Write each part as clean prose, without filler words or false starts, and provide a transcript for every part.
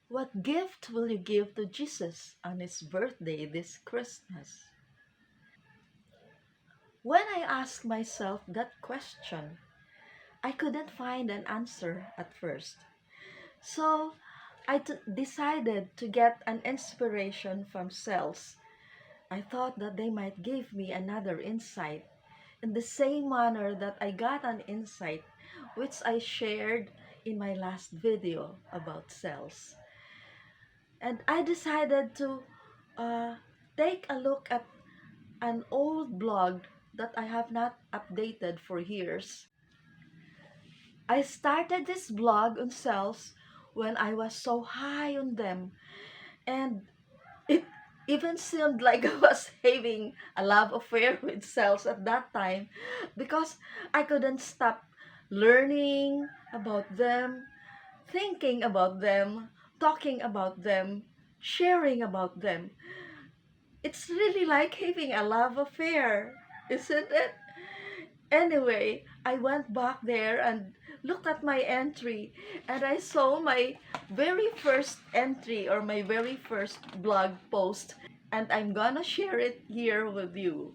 What gift will you give to Jesus on his birthday this Christmas? When I asked myself that question, I couldn't find an answer at first. So I decided to get an inspiration from cells. I thought that they might give me another insight in the same manner that I got an insight which I shared in my last video about cells. And I decided to uh, take a look at an old blog that I have not updated for years. I started this blog on cells when I was so high on them, and it even seemed like I was having a love affair with cells at that time because I couldn't stop learning about them, thinking about them, talking about them, sharing about them. It's really like having a love affair, isn't it? Anyway, I went back there and looked at my entry, and I saw my very first entry or my very first blog post, and I'm gonna share it here with you.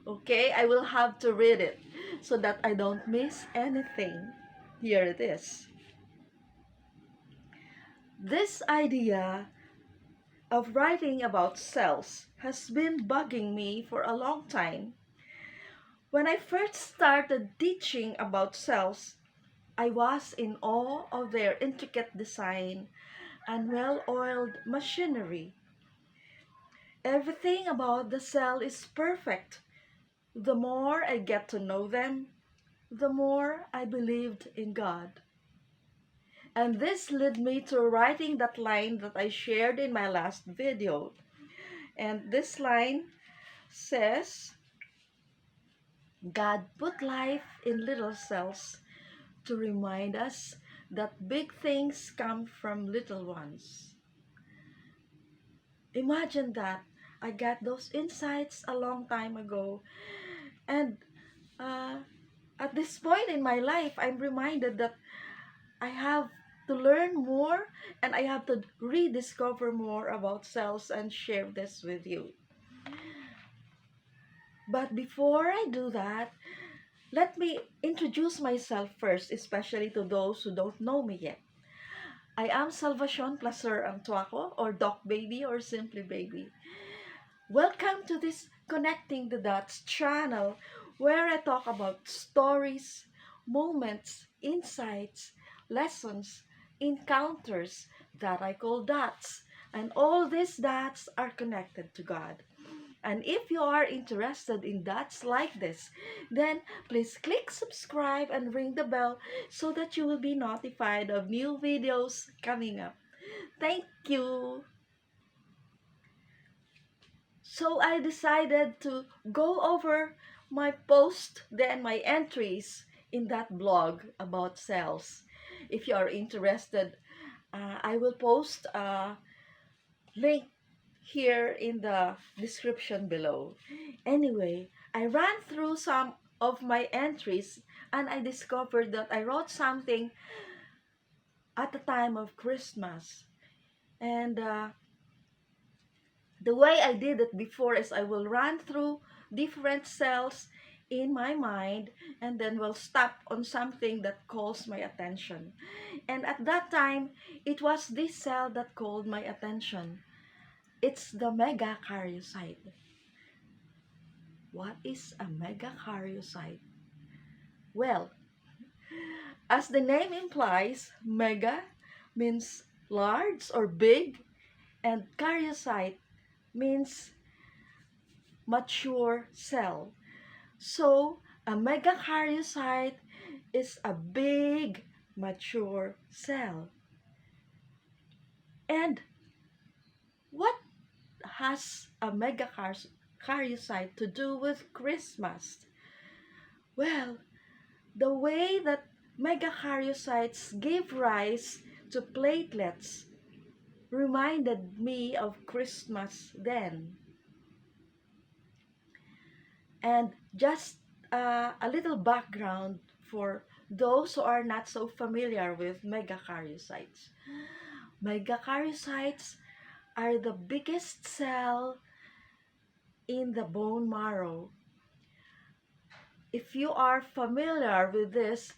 Okay, I will have to read it so that I don't miss anything. Here it is. This idea of writing about cells has been bugging me for a long time. When I first started teaching about cells, I was in awe of their intricate design and well-oiled machinery. Everything about the cell is perfect. The more I get to know them, the more I believed in God. And this led me to writing that line that I shared in my last video. And this line says, God put life in little cells to remind us that big things come from little ones. Imagine that. I got those insights a long time ago. And uh, at this point in my life, I'm reminded that I have to learn more and I have to rediscover more about cells and share this with you. But before I do that, let me introduce myself first, especially to those who don't know me yet. I am Salvacion Placer Antuaco, or Doc Baby, or Simply Baby. Welcome to this Connecting the Dots channel where I talk about stories, moments, insights, lessons, encounters that I call dots. And all these dots are connected to God. And if you are interested in dots like this, then please click subscribe and ring the bell so that you will be notified of new videos coming up. Thank you. So I decided to go over my post, then my entries in that blog about cells. If you are interested, I will post a link here in the description below. Anyway, I ran through some of my entries and I discovered that I wrote something at the time of Christmas. And the way I did it before is I will run through different cells in my mind and then will stop on something that calls my attention. And at that time, it was this cell that called my attention. It's the megakaryocyte. What is a megakaryocyte? Well, as the name implies, mega means large or big, and karyocyte means mature cell. So, a megakaryocyte is a big, mature cell. And what has a megakaryocyte to do with Christmas? Well, the way that megakaryocytes give rise to platelets reminded me of Christmas then. And just a little background for those who are not so familiar with megakaryocytes. Megakaryocytes are the biggest cell in the bone marrow. If you are familiar with this,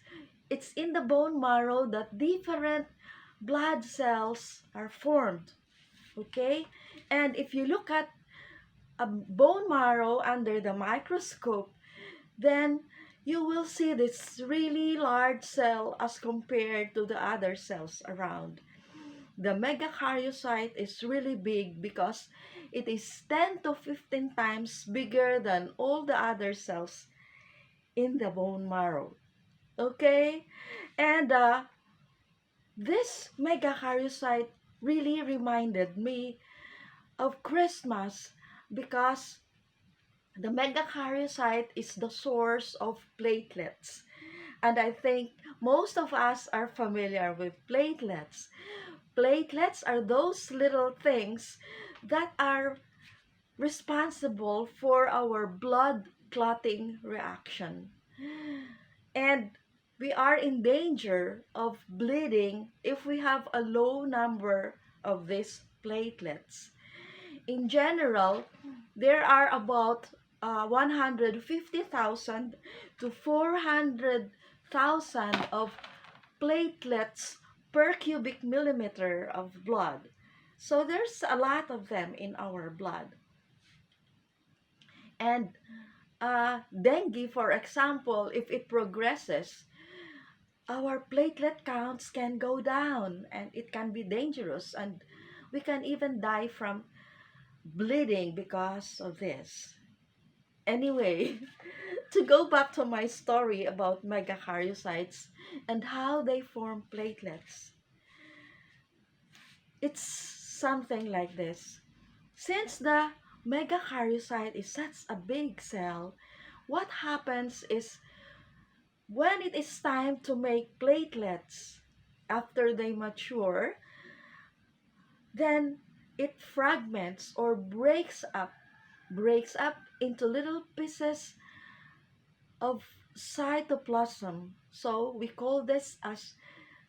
it's in the bone marrow that different blood cells are formed. Okay? And if you look at a bone marrow under the microscope, then you will see this really large cell as compared to the other cells around. The megakaryocyte is really big because it is 10 to 15 times bigger than all the other cells in the bone marrow. Okay? And this megakaryocyte really reminded me of Christmas because the megakaryocyte is the source of platelets. And I think most of us are familiar with platelets. Platelets are those little things that are responsible for our blood clotting reaction. And we are in danger of bleeding if we have a low number of these platelets. In general, there are about 150,000 to 400,000 of platelets per cubic millimeter of blood. So there's a lot of them in our blood. And dengue, for example, if it progresses, our platelet counts can go down and it can be dangerous, and we can even die from bleeding because of this. Anyway, to go back to my story about megakaryocytes and how they form platelets, it's something like this. Since the megakaryocyte is such a big cell, what happens is when it is time to make platelets after they mature, then it fragments or breaks up into little pieces of cytoplasm. So we call this as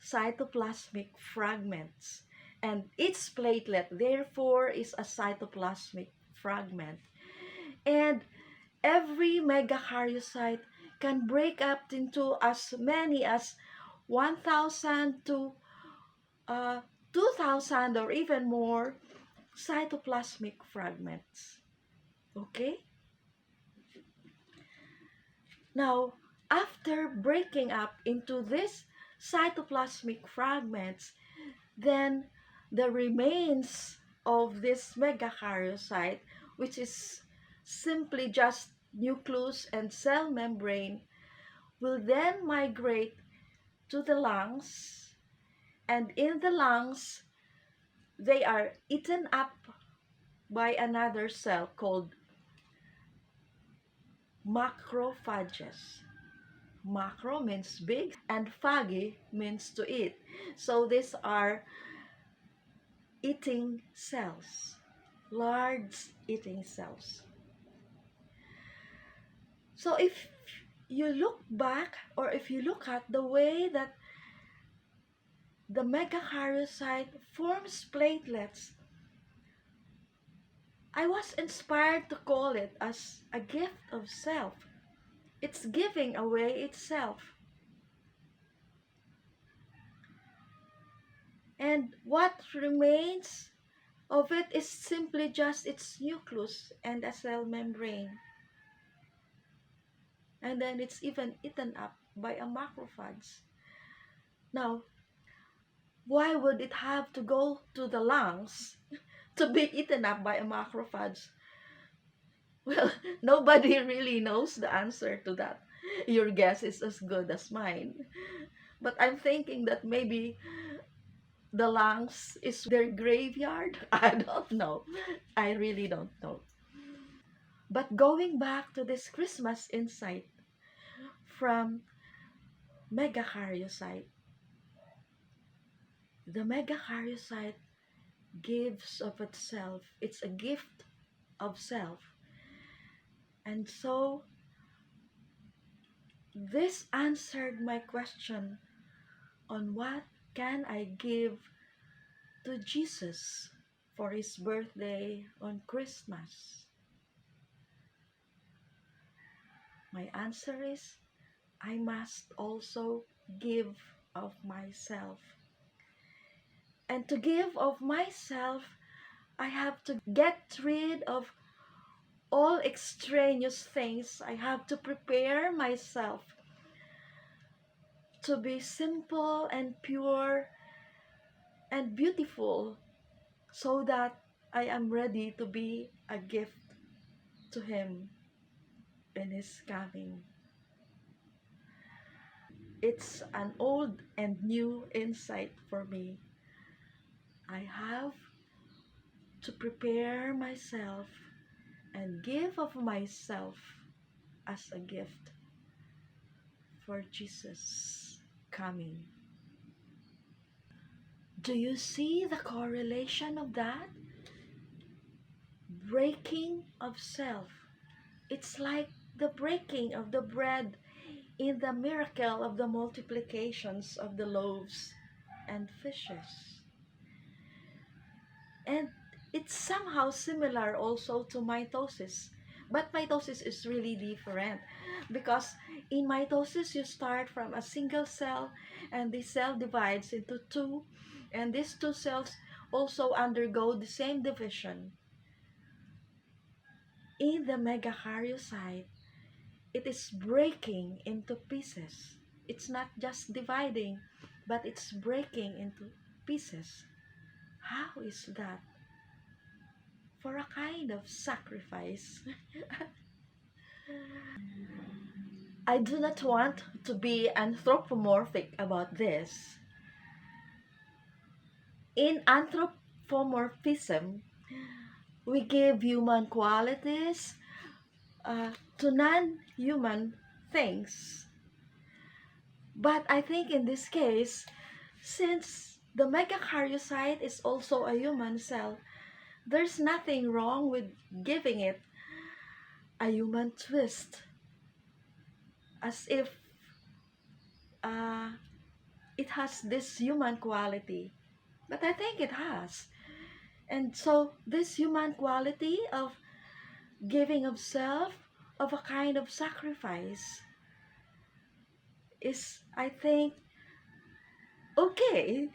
cytoplasmic fragments. And each platelet, therefore, is a cytoplasmic fragment. And every megakaryocyte can break up into as many as 1,000 to 2,000 or even more cytoplasmic fragments. Okay? Now, after breaking up into these cytoplasmic fragments, then the remains of this megakaryocyte, which is simply just nucleus and cell membrane, will then migrate to the lungs, and in the lungs, they are eaten up by another cell called macrophages. Macro means big and phagi means to eat. So these are eating cells, large eating cells. So if you look back, or if you look at the way that the megakaryocyte forms platelets, I was inspired to call it as a gift of self. It's giving away itself. And what remains of it is simply just its nucleus and a cell membrane. And then it's even eaten up by a macrophage. Now, why would it have to go to the lungs to be eaten up by a macrophage? Well, nobody really knows the answer to that. Your guess is as good as mine. But I'm thinking that maybe the lungs is their graveyard. I don't know. I really don't know. But going back to this Christmas insight from megakaryocyte, the megakaryocyte gives of itself. It's a gift of self. And so this answered my question on what can I give to Jesus for his birthday on Christmas? My answer is, I must also give of myself. And to give of myself, I have to get rid of all extraneous things. I have to prepare myself to be simple and pure and beautiful, so that I am ready to be a gift to him in his coming. It's an old and new insight for me. I have to prepare myself and give of myself as a gift for Jesus coming. Do you see the correlation of that? Breaking of self. It's like the breaking of the bread in the miracle of the multiplications of the loaves and fishes. And it's somehow similar also to mitosis. But mitosis is really different, because in mitosis you start from a single cell, and the cell divides into two, and these two cells also undergo the same division. In the megakaryocyte, it is breaking into pieces. It's not just dividing, but it's breaking into pieces. How is that? For a kind of sacrifice. I do not want to be anthropomorphic about this. In anthropomorphism, we give human qualities to non-human things. But I think in this case, since the megakaryocyte is also a human cell, there's nothing wrong with giving it a human twist, as if it has this human quality. But I think it has. And so this human quality of giving of self, of a kind of sacrifice, is, I think, okay.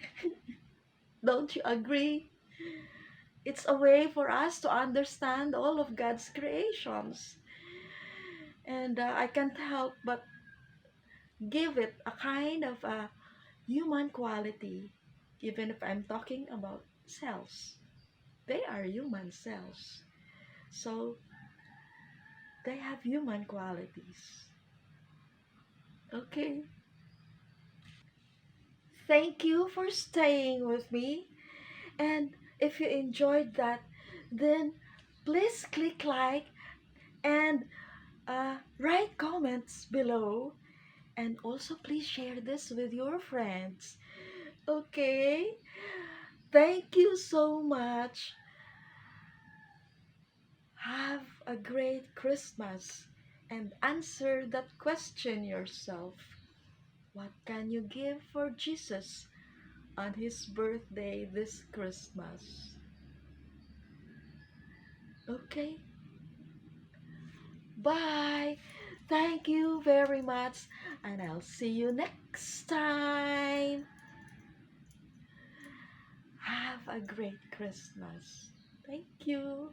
Don't you agree? It's a way for us to understand all of God's creations. And I can't help but give it a kind of a human quality, even if I'm talking about cells. They are human cells. So they have human qualities. Okay. Thank you for staying with me. And if you enjoyed that, then please click like and write comments below. And also please share this with your friends. Okay? Thank you so much. Have a great Christmas and answer that question yourself. What can you give for Jesus on his birthday this Christmas? Okay? Bye! Thank you very much, and I'll see you next time. Have a great Christmas. Thank you.